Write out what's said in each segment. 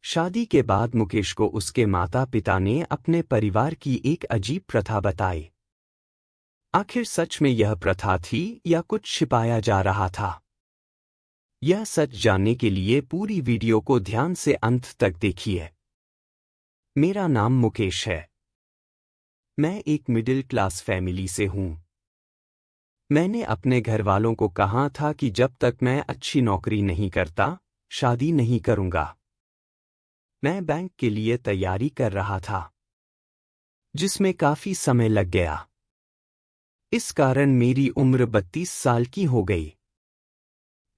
शादी के बाद मुकेश को उसके माता पिता ने अपने परिवार की एक अजीब प्रथा बताई। आखिर सच में यह प्रथा थी या कुछ छिपाया जा रहा था? यह सच जानने के लिए पूरी वीडियो को ध्यान से अंत तक देखिए। मेरा नाम मुकेश है। मैं एक मिडिल क्लास फैमिली से हूं। मैंने अपने घर वालों को कहा था कि जब तक मैं अच्छी नौकरी नहीं करता, शादी नहीं करूंगा। मैं बैंक के लिए तैयारी कर रहा था, जिसमें काफी समय लग गया। इस कारण मेरी उम्र 32 साल की हो गई।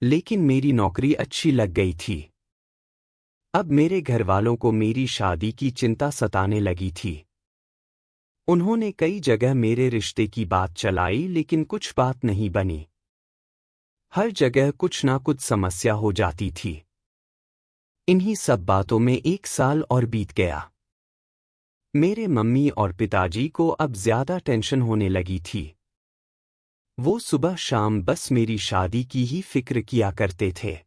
लेकिन मेरी नौकरी अच्छी लग गई थी। अब मेरे घर वालों को मेरी शादी की चिंता सताने लगी थी। उन्होंने कई जगह मेरे रिश्ते की बात चलाई, लेकिन कुछ बात नहीं बनी। हर जगह कुछ ना कुछ समस्या हो जाती थी। इन्हीं सब बातों में 1 साल और बीत गया। मेरे मम्मी और पिताजी को अब ज्यादा टेंशन होने लगी थी। वो सुबह शाम बस मेरी शादी की ही फिक्र किया करते थे।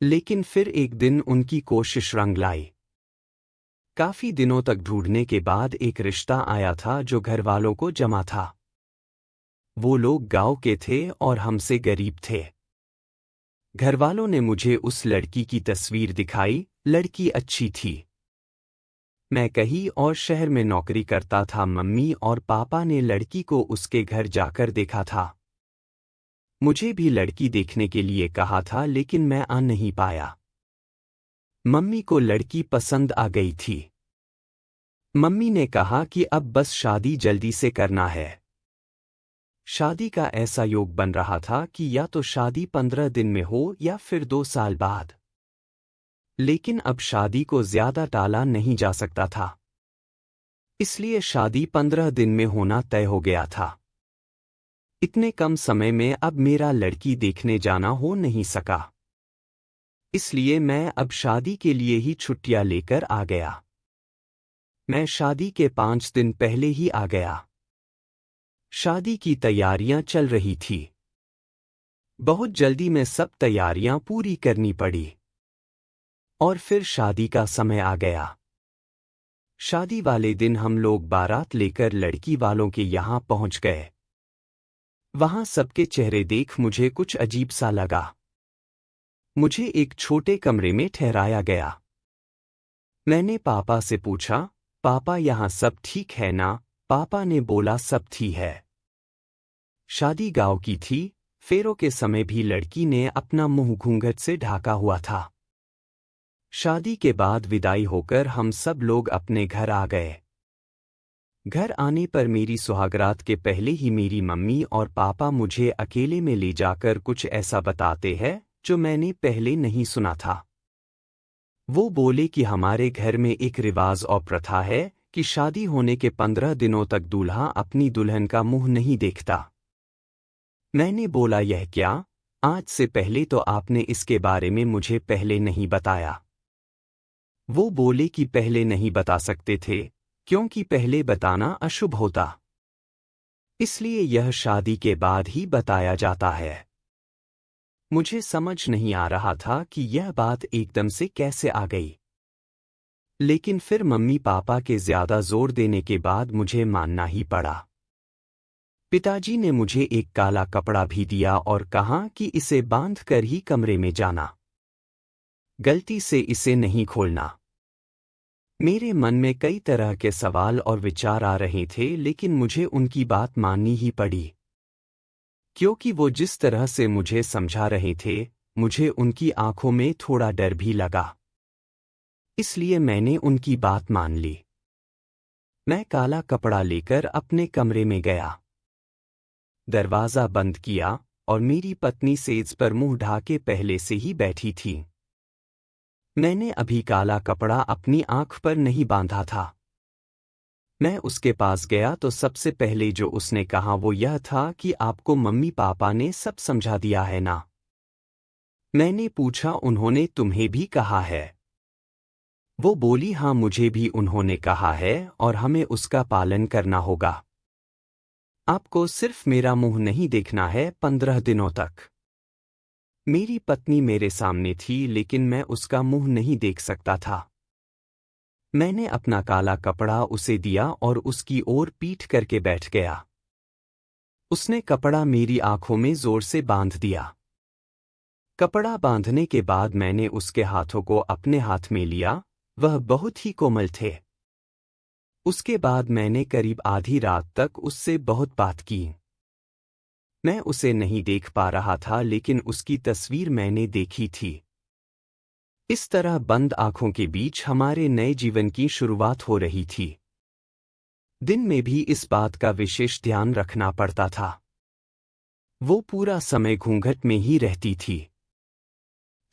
लेकिन फिर एक दिन उनकी कोशिश रंग लाई। काफी दिनों तक ढूंढने के बाद एक रिश्ता आया था जो घर वालों को जमा था। वो लोग गांव के थे और हमसे गरीब थे। घर वालों ने मुझे उस लड़की की तस्वीर दिखाई। लड़की अच्छी थी। मैं कहीं और शहर में नौकरी करता था। मम्मी और पापा ने लड़की को उसके घर जाकर देखा था। मुझे भी लड़की देखने के लिए कहा था, लेकिन मैं आ नहीं पाया। मम्मी को लड़की पसंद आ गई थी। मम्मी ने कहा कि अब बस शादी जल्दी से करना है। शादी का ऐसा योग बन रहा था कि या तो शादी 15 दिन में हो या फिर 2 साल बाद। लेकिन अब शादी को ज्यादा टाला नहीं जा सकता था। इसलिए शादी 15 दिन में होना तय हो गया था। इतने कम समय में अब मेरा लड़की देखने जाना हो नहीं सका। इसलिए मैं अब शादी के लिए ही छुट्टियां लेकर आ गया। मैं शादी के 5 दिन पहले ही आ गया। शादी की तैयारियां चल रही थी। बहुत जल्दी में सब तैयारियां पूरी करनी पड़ी। और फिर शादी का समय आ गया। शादी वाले दिन हम लोग बारात लेकर लड़की वालों के यहां पहुंच गए। वहां सबके चेहरे देख मुझे कुछ अजीब सा लगा। मुझे एक छोटे कमरे में ठहराया गया। मैंने पापा से पूछा, पापा यहाँ सब ठीक है ना? पापा ने बोला सब ठीक है। शादी गांव की थी। फेरों के समय भी लड़की ने अपना मुंह घूंघट से ढाका हुआ था। शादी के बाद विदाई होकर हम सब लोग अपने घर आ गए। घर आने पर मेरी सुहागरात के पहले ही मेरी मम्मी और पापा मुझे अकेले में ले जाकर कुछ ऐसा बताते हैं जो मैंने पहले नहीं सुना था। वो बोले कि हमारे घर में एक रिवाज और प्रथा है कि शादी होने के 15 दिनों तक दूल्हा अपनी दुल्हन का मुंह नहीं देखता। मैंने बोला, यह क्या? आज से पहले तो आपने इसके बारे में मुझे पहले नहीं बताया। वो बोले कि पहले नहीं बता सकते थे, क्योंकि पहले बताना अशुभ होता। इसलिए यह शादी के बाद ही बताया जाता है। मुझे समझ नहीं आ रहा था कि यह बात एकदम से कैसे आ गई। लेकिन फिर मम्मी पापा के ज्यादा जोर देने के बाद मुझे मानना ही पड़ा। पिताजी ने मुझे एक काला कपड़ा भी दिया और कहा कि इसे बांध कर ही कमरे में जाना। गलती से इसे नहीं खोलना। मेरे मन में कई तरह के सवाल और विचार आ रहे थे, लेकिन मुझे उनकी बात माननी ही पड़ी। क्योंकि वो जिस तरह से मुझे समझा रहे थे, मुझे उनकी आंखों में थोड़ा डर भी लगा। इसलिए मैंने उनकी बात मान ली। मैं काला कपड़ा लेकर अपने कमरे में गया। दरवाजा बंद किया और मेरी पत्नी सेज पर मुंह ढाके पहले से ही बैठी थी। मैंने अभी काला कपड़ा अपनी आंख पर नहीं बांधा था। मैं उसके पास गया तो सबसे पहले जो उसने कहा वो यह था कि आपको मम्मी पापा ने सब समझा दिया है ना? मैंने पूछा, उन्होंने तुम्हें भी कहा है? वो बोली, हाँ मुझे भी उन्होंने कहा है और हमें उसका पालन करना होगा। आपको सिर्फ मेरा मुंह नहीं देखना है 15 दिनों तक। मेरी पत्नी मेरे सामने थी लेकिन मैं उसका मुंह नहीं देख सकता था। मैंने अपना काला कपड़ा उसे दिया और उसकी ओर पीठ करके बैठ गया। उसने कपड़ा मेरी आंखों में जोर से बांध दिया। कपड़ा बांधने के बाद मैंने उसके हाथों को अपने हाथ में लिया, वह बहुत ही कोमल थे। उसके बाद मैंने करीब आधी रात तक उससे बहुत बात की। मैं उसे नहीं देख पा रहा था लेकिन उसकी तस्वीर मैंने देखी थी। इस तरह बंद आंखों के बीच हमारे नए जीवन की शुरुआत हो रही थी। दिन में भी इस बात का विशेष ध्यान रखना पड़ता था। वो पूरा समय घूंघट में ही रहती थी।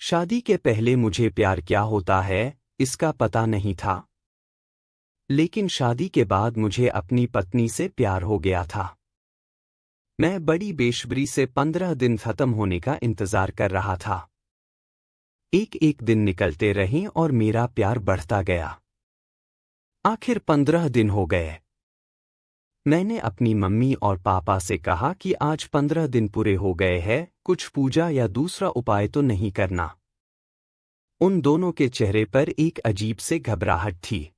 शादी के पहले मुझे प्यार क्या होता है, इसका पता नहीं था। लेकिन शादी के बाद मुझे अपनी पत्नी से प्यार हो गया था। मैं बड़ी बेसब्री से 15 दिन खत्म होने का इंतजार कर रहा था। एक एक दिन निकलते रहे और मेरा प्यार बढ़ता गया। आखिर 15 दिन हो गए। मैंने अपनी मम्मी और पापा से कहा कि आज 15 दिन पूरे हो गए हैं, कुछ पूजा या दूसरा उपाय तो नहीं करना। उन दोनों के चेहरे पर एक अजीब से घबराहट थी।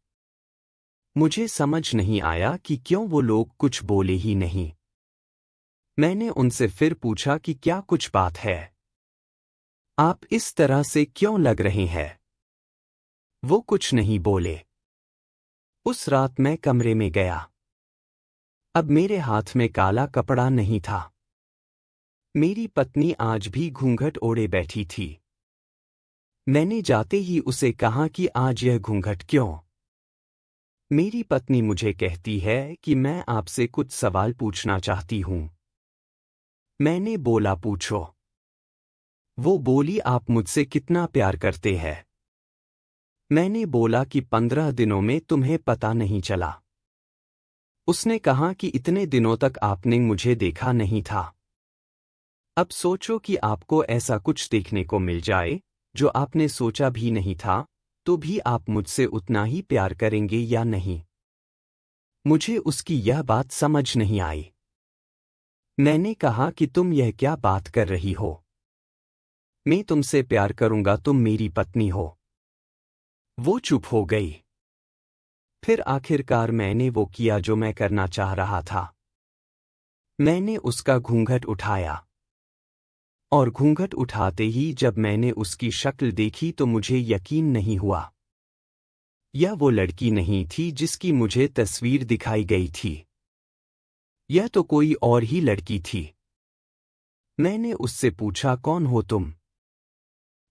मुझे समझ नहीं आया कि क्यों वो लोग कुछ बोले ही नहीं। मैंने उनसे फिर पूछा कि क्या कुछ बात है? आप इस तरह से क्यों लग रहे हैं? वो कुछ नहीं बोले। उस रात मैं कमरे में गया। अब मेरे हाथ में काला कपड़ा नहीं था। मेरी पत्नी आज भी घूंघट ओढ़े बैठी थी। मैंने जाते ही उसे कहा कि आज यह घूंघट क्यों? मेरी पत्नी मुझे कहती है कि मैं आपसे कुछ सवाल पूछना चाहती हूं। मैंने बोला पूछो। वो बोली आप मुझसे कितना प्यार करते हैं? मैंने बोला कि 15 दिनों में तुम्हें पता नहीं चला। उसने कहा कि इतने दिनों तक आपने मुझे देखा नहीं था। अब सोचो कि आपको ऐसा कुछ देखने को मिल जाए जो आपने सोचा भी नहीं था, तो भी आप मुझसे उतना ही प्यार करेंगे या नहीं? मुझे उसकी यह बात समझ नहीं आई। मैंने कहा कि तुम यह क्या बात कर रही हो? मैं तुमसे प्यार करूंगा, तुम मेरी पत्नी हो। वो चुप हो गई। फिर आखिरकार मैंने वो किया जो मैं करना चाह रहा था। मैंने उसका घूंघट उठाया। और घूंघट उठाते ही जब मैंने उसकी शक्ल देखी तो मुझे यकीन नहीं हुआ। यह वो लड़की नहीं थी जिसकी मुझे तस्वीर दिखाई गई थी। यह तो कोई और ही लड़की थी। मैंने उससे पूछा कौन हो तुम?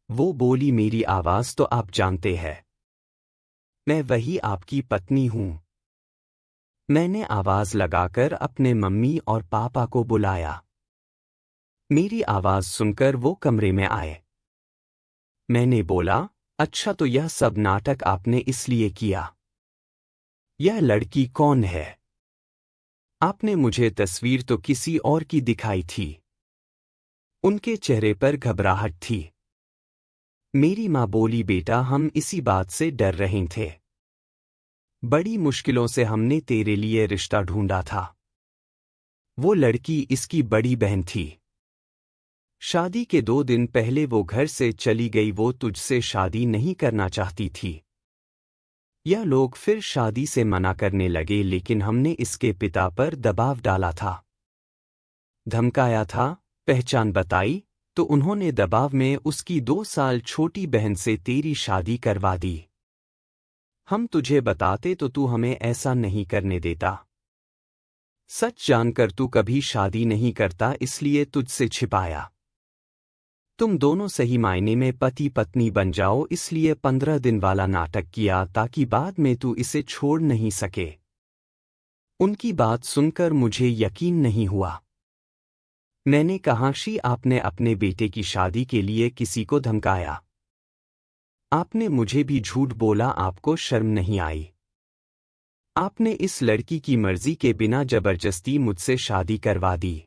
वो बोली मेरी आवाज तो आप जानते हैं। मैं वही आपकी पत्नी हूं। मैंने आवाज लगाकर अपने मम्मी और पापा को बुलाया। मेरी आवाज सुनकर वो कमरे में आए। मैंने बोला, अच्छा तो यह सब नाटक आपने इसलिए किया। यह लड़की कौन है? आपने मुझे तस्वीर तो किसी और की दिखाई थी। उनके चेहरे पर घबराहट थी। मेरी माँ बोली बेटा हम इसी बात से डर रहे थे। बड़ी मुश्किलों से हमने तेरे लिए रिश्ता ढूंढा था। वो लड़की इसकी बड़ी बहन थी। शादी के 2 दिन पहले वो घर से चली गई। वो तुझसे शादी नहीं करना चाहती थी। यह लोग फिर शादी से मना करने लगे लेकिन हमने इसके पिता पर दबाव डाला था। धमकाया था, पहचान बताई, तो उन्होंने दबाव में उसकी 2 साल छोटी बहन से तेरी शादी करवा दी। हम तुझे बताते तो तू हमें ऐसा नहीं करने देता। सच जानकर तू कभी शादी नहीं करता इसलिए तुझसे छिपाया। तुम दोनों सही मायने में पति पत्नी बन जाओ इसलिए 15 दिन वाला नाटक किया ताकि बाद में तू इसे छोड़ नहीं सके। उनकी बात सुनकर मुझे यकीन नहीं हुआ। मैंने कहा शी आपने अपने बेटे की शादी के लिए किसी को धमकाया। आपने मुझे भी झूठ बोला, आपको शर्म नहीं आई? आपने इस लड़की की मर्जी के बिना जबरदस्ती मुझसे शादी करवा दी।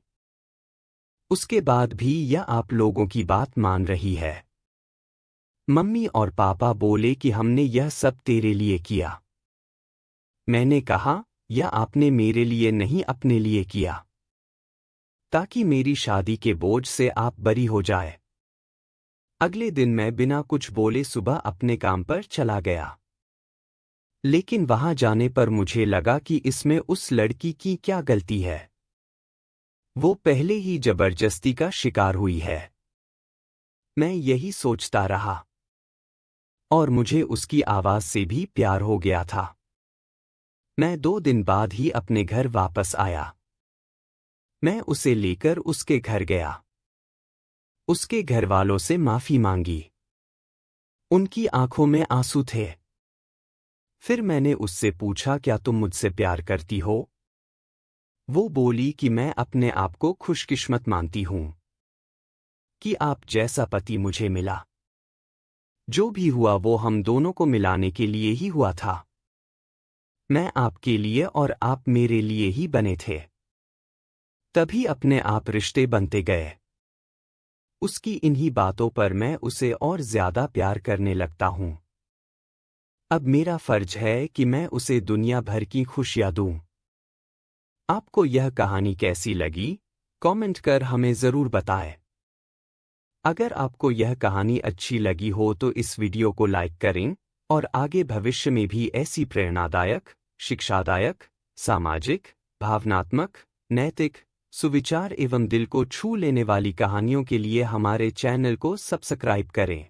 उसके बाद भी यह आप लोगों की बात मान रही है। मम्मी और पापा बोले कि हमने यह सब तेरे लिए किया। मैंने कहा यह आपने मेरे लिए नहीं अपने लिए किया, ताकि मेरी शादी के बोझ से आप बरी हो जाए। अगले दिन मैं बिना कुछ बोले सुबह अपने काम पर चला गया। लेकिन वहां जाने पर मुझे लगा कि इसमें उस लड़की की क्या गलती है। वो पहले ही जबरदस्ती का शिकार हुई है। मैं यही सोचता रहा और मुझे उसकी आवाज से भी प्यार हो गया था। मैं 2 दिन बाद ही अपने घर वापस आया। मैं उसे लेकर उसके घर गया। उसके घरवालों से माफी मांगी। उनकी आंखों में आंसू थे। फिर मैंने उससे पूछा, क्या तुम मुझसे प्यार करती हो? वो बोली कि मैं अपने आप को खुशकिस्मत मानती हूं कि आप जैसा पति मुझे मिला। जो भी हुआ वो हम दोनों को मिलाने के लिए ही हुआ था। मैं आपके लिए और आप मेरे लिए ही बने थे। तभी अपने आप रिश्ते बनते गए। उसकी इन्हीं बातों पर मैं उसे और ज्यादा प्यार करने लगता हूं। अब मेरा फर्ज है कि मैं उसे दुनिया भर की खुशियां दूं। आपको यह कहानी कैसी लगी? कमेंट कर हमें जरूर बताएं। अगर आपको यह कहानी अच्छी लगी हो तो इस वीडियो को लाइक करें और आगे भविष्य में भी ऐसी प्रेरणादायक, शिक्षादायक, सामाजिक, भावनात्मक, नैतिक, सुविचार एवं दिल को छू लेने वाली कहानियों के लिए हमारे चैनल को सब्सक्राइब करें।